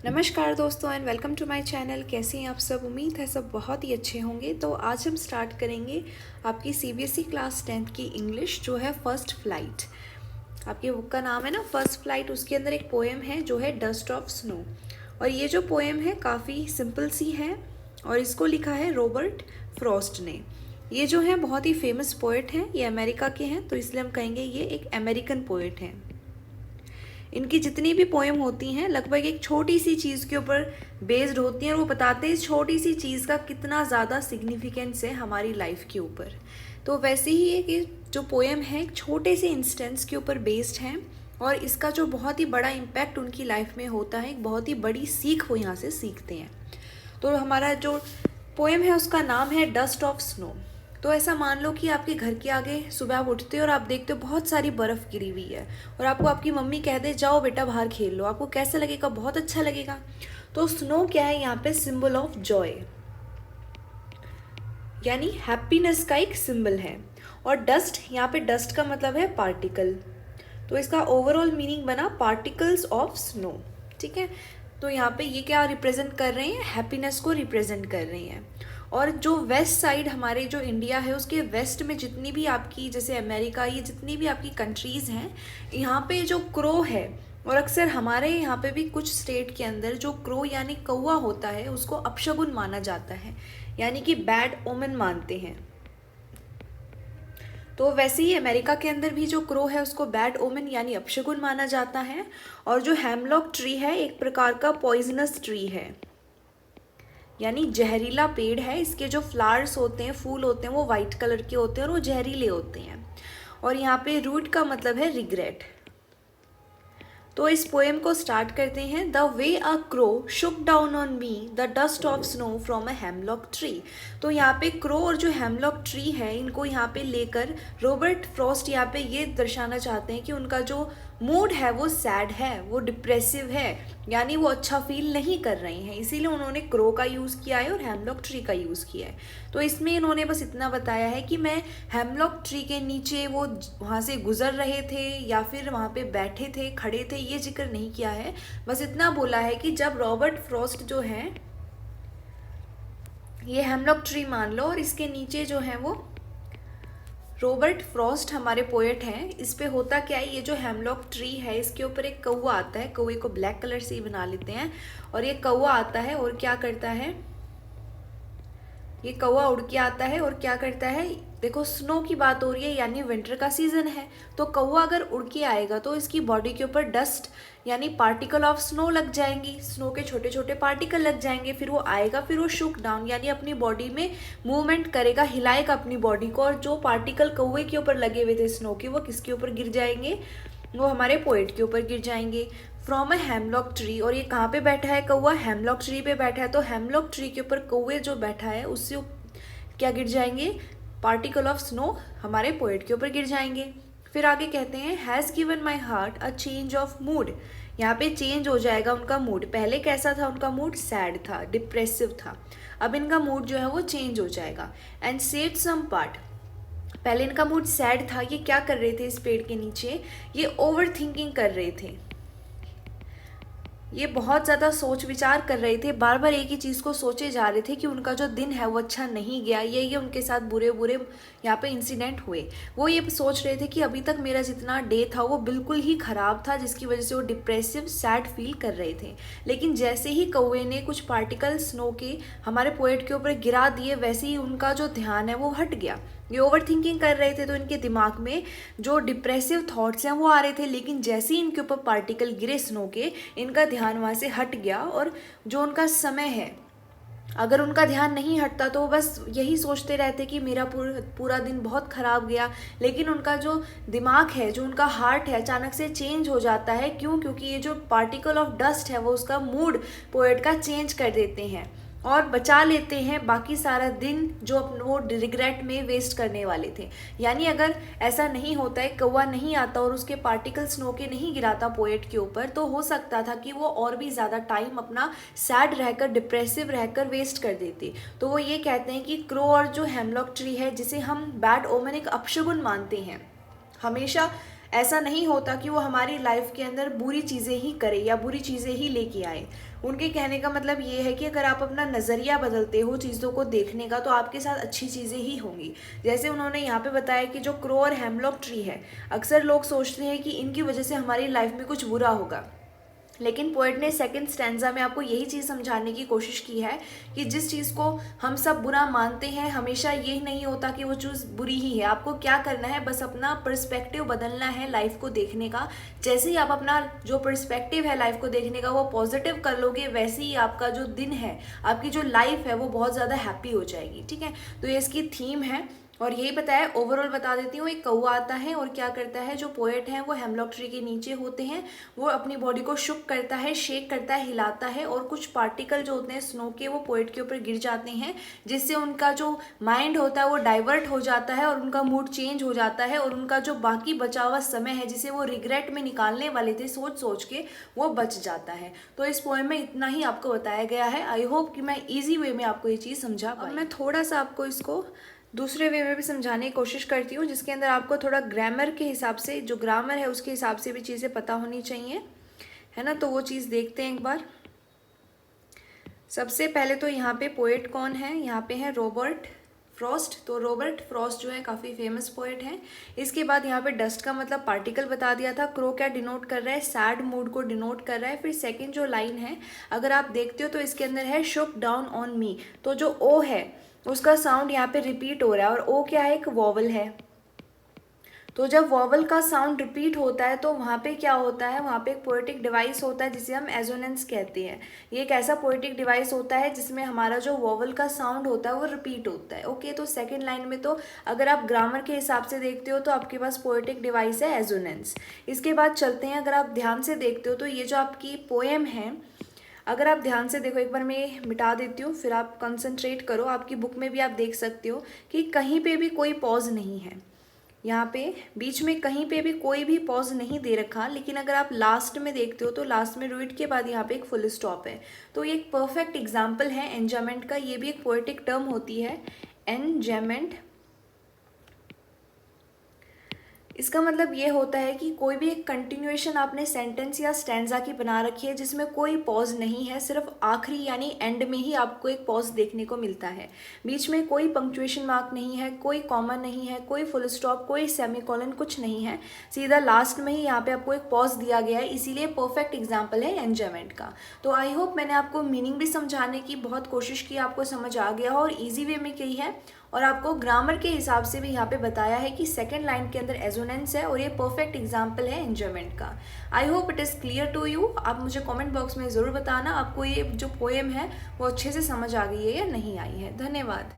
नमस्कार दोस्तों and welcome to my channel. कैसे हैं आप सब? उम्मीद है सब बहुत ही अच्छे होंगे। तो आज हम स्टार्ट करेंगे आपकी सीबीएसई क्लास 10th की इंग्लिश जो है फर्स्ट फ्लाइट। आपकी बुक का नाम है ना फर्स्ट फ्लाइट। उसके अंदर एक पोएम है जो है डस्ट ऑफ स्नो। और ये जो पोएम है काफ़ी सिंपल सी है और इसको लिखा है रॉबर्ट फ्रॉस्ट ने। ये जो है बहुत ही फेमस पोएट हैं, ये अमेरिका के हैं, तो इसलिए हम कहेंगे ये एक अमेरिकन पोएट हैं। इनकी जितनी भी पोएम होती हैं लगभग एक छोटी सी चीज़ के ऊपर बेस्ड होती हैं और वो बताते हैं इस छोटी सी चीज़ का कितना ज़्यादा सिग्निफिकेंस है हमारी लाइफ के ऊपर। तो वैसे ही है कि जो पोएम है एक छोटे से इंस्टेंस के ऊपर बेस्ड है और इसका जो बहुत ही बड़ा इम्पैक्ट उनकी लाइफ में होता है, एक बहुत ही बड़ी सीख वो यहाँ से सीखते हैं। तो हमारा जो पोएम है उसका नाम है डस्ट ऑफ स्नो। तो ऐसा मान लो कि आपके घर के आगे सुबह आप उठते हो और आप देखते हो बहुत सारी बर्फ़ गिरी हुई है और आपको आपकी मम्मी कह दे जाओ बेटा बाहर खेल लो, आपको कैसा लगेगा? बहुत अच्छा लगेगा। तो स्नो क्या है यहाँ पे? सिंबल ऑफ जॉय, यानी हैप्पीनेस का एक सिंबल है। और डस्ट, यहाँ पे डस्ट का मतलब है पार्टिकल, तो इसका ओवरऑल मीनिंग बना पार्टिकल्स ऑफ स्नो। ठीक है, तो यहाँ पे ये क्या रिप्रेजेंट कर रहे हैं? हैप्पीनेस को रिप्रेजेंट कर रही हैं। और जो वेस्ट साइड हमारे जो इंडिया है उसके वेस्ट में जितनी भी आपकी जैसे अमेरिका, ये जितनी भी आपकी कंट्रीज़ हैं, यहाँ पे जो क्रो है, और अक्सर हमारे यहाँ पे भी कुछ स्टेट के अंदर जो क्रो यानी कौवा होता है उसको अपशगुन माना जाता है, यानी कि बैड ओमेन मानते हैं। तो वैसे ही अमेरिका के अंदर भी जो क्रो है उसको बैड ओमेन यानी अपशगुन माना जाता है। और जो हेमलॉक ट्री है एक प्रकार का पॉइजनस ट्री है, यानी जहरीला पेड़ है। इसके जो फ्लावर्स होते हैं, फूल होते हैं, वो वाइट कलर के होते हैं और वो जहरीले होते हैं। और यहाँ पे रूट का मतलब है रिग्रेट। तो इस पोएम को स्टार्ट करते हैं। The way a crow Shuk down on me the dust of snow from a hemlock tree. तो यहाँ पे क्रो और जो हेमलॉक ट्री है इनको यहाँ पे लेकर रॉबर्ट फ्रॉस्ट यहाँ पे ये दर्शाना चाहते हैं कि उनका जो मूड है वो सैड है, वो डिप्रेसिव है, यानी वो अच्छा फील नहीं कर रहे हैं। इसीलिए उन्होंने क्रो का यूज़ किया है और हेमलॉक ट्री का यूज़ किया है। तो इसमें इन्होंने बस इतना बताया है कि मैं हेमलॉक ट्री के नीचे वो वहाँ से गुजर रहे थे या फिर वहाँ पे बैठे थे, खड़े थे, ये जिक्र नहीं किया है। बस इतना बोला है कि जब रॉबर्ट फ्रॉस्ट जो है, ये हेमलॉक ट्री मान लो और इसके नीचे जो है वो रॉबर्ट फ्रॉस्ट हमारे पोएट हैं। इस पे होता क्या है, ये जो हेमलॉक ट्री है इसके ऊपर एक कौवा आता है, कौवे को ब्लैक कलर से ही बना लेते हैं। और ये कौवा आता है और क्या करता है, ये कौवा उड़ के आता है और क्या करता है, देखो स्नो की बात हो रही है यानी विंटर का सीजन है। तो कौवा अगर उड़ के आएगा तो इसकी बॉडी के ऊपर डस्ट यानी पार्टिकल ऑफ स्नो लग जाएंगी, स्नो के छोटे छोटे पार्टिकल लग जाएंगे। फिर वो आएगा, फिर वो शुक डाउन यानी अपनी बॉडी में मूवमेंट करेगा, हिलाएगा अपनी बॉडी को, और जो पार्टिकल कौवे के ऊपर लगे हुए थे स्नो के, वो किसके ऊपर गिर जाएंगे? वो हमारे पोएट के ऊपर गिर जाएंगे। From a hemlock tree. और ये कहाँ पे बैठा है कौवा? हेमलॉक ट्री पे बैठा है। तो हेमलॉक ट्री के ऊपर कौवे जो बैठा है उससे क्या गिर जाएंगे? पार्टिकल ऑफ स्नो हमारे पोएट के ऊपर गिर जाएंगे। फिर आगे कहते हैं has given my heart a change of mood. यहाँ पे चेंज हो जाएगा उनका मूड। पहले कैसा था उनका मूड? सैड था, डिप्रेसिव था। अब इनका मूड जो है वो चेंज हो जाएगा। And said some part. पहले इनका मूड सैड था, ये क्या कर रहे थे इस पेड़ के नीचे? ये ओवर थिंकिंग कर रहे थे, ये बहुत ज़्यादा सोच विचार कर रहे थे, बार बार एक ही चीज़ को सोचे जा रहे थे कि उनका जो दिन है वो अच्छा नहीं गया, ये उनके साथ बुरे बुरे यहाँ पे इंसिडेंट हुए। वो ये सोच रहे थे कि अभी तक मेरा जितना डे था वो बिल्कुल ही ख़राब था, जिसकी वजह से वो डिप्रेसिव सैड फील कर रहे थे। लेकिन जैसे ही कौवे ने कुछ पार्टिकल स्नो के हमारे पोएट के ऊपर गिरा दिए, वैसे ही उनका जो ध्यान है वो हट गया। ये ओवर थिंकिंग कर रहे थे तो इनके दिमाग में जो डिप्रेसिव थॉट्स हैं वो आ रहे थे, लेकिन जैसे ही इनके ऊपर पार्टिकल गिरे स्नो के, इनका ध्यान वहाँ से हट गया। और जो उनका समय है, अगर उनका ध्यान नहीं हटता तो वो बस यही सोचते रहते कि मेरा पूरा दिन बहुत ख़राब गया। लेकिन उनका जो दिमाग है, जो उनका हार्ट है, अचानक से चेंज हो जाता है। क्यों? क्योंकि ये जो पार्टिकल ऑफ डस्ट है वो उसका मूड पोएट का चेंज कर देते हैं और बचा लेते हैं बाकी सारा दिन जो वो रिग्रेट में वेस्ट करने वाले थे। यानी अगर ऐसा नहीं होता है, कौवा नहीं आता और उसके पार्टिकल स्नो के नहीं गिराता पोएट के ऊपर, तो हो सकता था कि वो और भी ज़्यादा टाइम अपना सैड रहकर, डिप्रेसिव रहकर वेस्ट कर देते। तो वो ये कहते हैं कि क्रो और जो हेमलॉक ट्री है, जिसे हम बैड ओमेन, एक अपशगुन मानते हैं, हमेशा ऐसा नहीं होता कि वो हमारी लाइफ के अंदर बुरी चीज़ें ही करे या बुरी चीज़ें ही लेके आए। उनके कहने का मतलब ये है कि अगर आप अपना नज़रिया बदलते हो चीज़ों को देखने का तो आपके साथ अच्छी चीज़ें ही होंगी। जैसे उन्होंने यहाँ पे बताया कि जो क्रो और हेमलॉक ट्री है, अक्सर लोग सोचते हैं कि इनकी वजह से हमारी लाइफ में कुछ बुरा होगा, लेकिन पोएट ने सेकंड स्टैंजा में आपको यही चीज़ समझाने की कोशिश की है कि जिस चीज़ को हम सब बुरा मानते हैं हमेशा ये नहीं होता कि वो चीज़ बुरी ही है। आपको क्या करना है, बस अपना पर्सपेक्टिव बदलना है लाइफ को देखने का। जैसे ही आप अपना जो पर्सपेक्टिव है लाइफ को देखने का वो पॉजिटिव कर लोगे, वैसे ही आपका जो दिन है, आपकी जो लाइफ है वो बहुत ज़्यादा हैप्पी हो जाएगी। ठीक है, तो ये इसकी थीम है और यही बताया। ओवरऑल बता देती हूँ, एक कौवा आता है और क्या करता है, जो पोएट हैं वो हेमलॉक ट्री के नीचे होते हैं, वो अपनी बॉडी को शुक करता है, शेक करता है, हिलाता है और कुछ पार्टिकल जो होते हैं स्नो के वो पोएट के ऊपर गिर जाते हैं, जिससे उनका जो माइंड होता है वो डाइवर्ट हो जाता है और उनका मूड चेंज हो जाता है और उनका जो बाकी बचा हुआ समय है जिसे वो रिग्रेट में निकालने वाले थे सोच सोच के, वो बच जाता है। तो इस पोएम में इतना ही आपको बताया गया है। आई होप कि मैं ईजी वे में आपको ये चीज़ समझा पाई। अब मैं थोड़ा सा आपको इसको दूसरे वे में भी समझाने की कोशिश करती हूँ, जिसके अंदर आपको थोड़ा ग्रामर के हिसाब से, जो ग्रामर है उसके हिसाब से भी चीज़ें पता होनी चाहिए, है ना। तो वो चीज़ देखते हैं एक बार। सबसे पहले तो यहाँ पे पोएट कौन है, यहाँ पे है रॉबर्ट फ्रॉस्ट। तो रॉबर्ट फ्रॉस्ट जो है काफ़ी फेमस पोएट हैं। इसके बाद यहाँ पे डस्ट का मतलब पार्टिकल बता दिया था। क्रो क्या डिनोट कर रहा है, सैड मूड को डिनोट कर रहा है। फिर सेकंड जो लाइन है अगर आप देखते हो तो इसके अंदर है शुक डाउन ऑन मी। तो जो ओ है उसका साउंड यहाँ पे रिपीट हो रहा है और ओ क्या है, एक वॉवल है। तो जब वॉवल का साउंड रिपीट होता है तो वहाँ पे क्या होता है, वहाँ पे एक पोएटिक डिवाइस होता है जिसे हम एजोनेंस कहते हैं। ये एक ऐसा पोएटिक डिवाइस होता है जिसमें हमारा जो वॉवल का साउंड होता है वो रिपीट होता है। ओके, तो सेकंड लाइन में तो अगर आप ग्रामर के हिसाब से देखते हो तो आपके पास पोएटिक डिवाइस है एजोनेंस। इसके बाद चलते हैं, अगर आप ध्यान से देखते हो तो ये जो आपकी पोएम है, अगर आप ध्यान से देखो, एक बार मैं मिटा देती हूँ फिर आप कंसंट्रेट करो। आपकी बुक में भी आप देख सकते हो कि कहीं पे भी कोई पॉज नहीं है, यहाँ पे बीच में कहीं पे भी कोई भी पॉज नहीं दे रखा। लेकिन अगर आप लास्ट में देखते हो तो लास्ट में रूट के बाद यहाँ पे एक फुल स्टॉप है। तो ये एक परफेक्ट एग्जाम्पल है एन्जॉयमेंट का। ये भी एक पोएटिक टर्म होती है एन्जॉयमेंट। इसका मतलब ये होता है कि कोई भी एक कंटिन्यूएशन आपने सेंटेंस या स्टैंजा की बना रखी है जिसमें कोई पॉज नहीं है, सिर्फ आखिरी यानी एंड में ही आपको एक पॉज देखने को मिलता है। बीच में कोई पंक्चुएशन मार्क नहीं है, कोई कॉमा नहीं है, कोई फुल स्टॉप, कोई सेमीकोलन, कुछ नहीं है, सीधा लास्ट में ही यहाँ पे आपको एक पॉज दिया गया है। इसीलिए परफेक्ट एग्जाम्पल है एन्जॉयमेंट का। तो आई होप मैंने आपको मीनिंग भी समझाने की बहुत कोशिश की, आपको समझ आ गया हो और ईजी वे में कही है और आपको ग्रामर के हिसाब से भी यहाँ पे बताया है कि सेकंड लाइन के अंदर एजोनेंस है और ये परफेक्ट एग्जाम्पल है एन्जॉयमेंट का। I hope it is clear to you. आप मुझे कमेंट बॉक्स में ज़रूर बताना आपको ये जो पोएम है वो अच्छे से समझ आ गई है या नहीं आई है। धन्यवाद।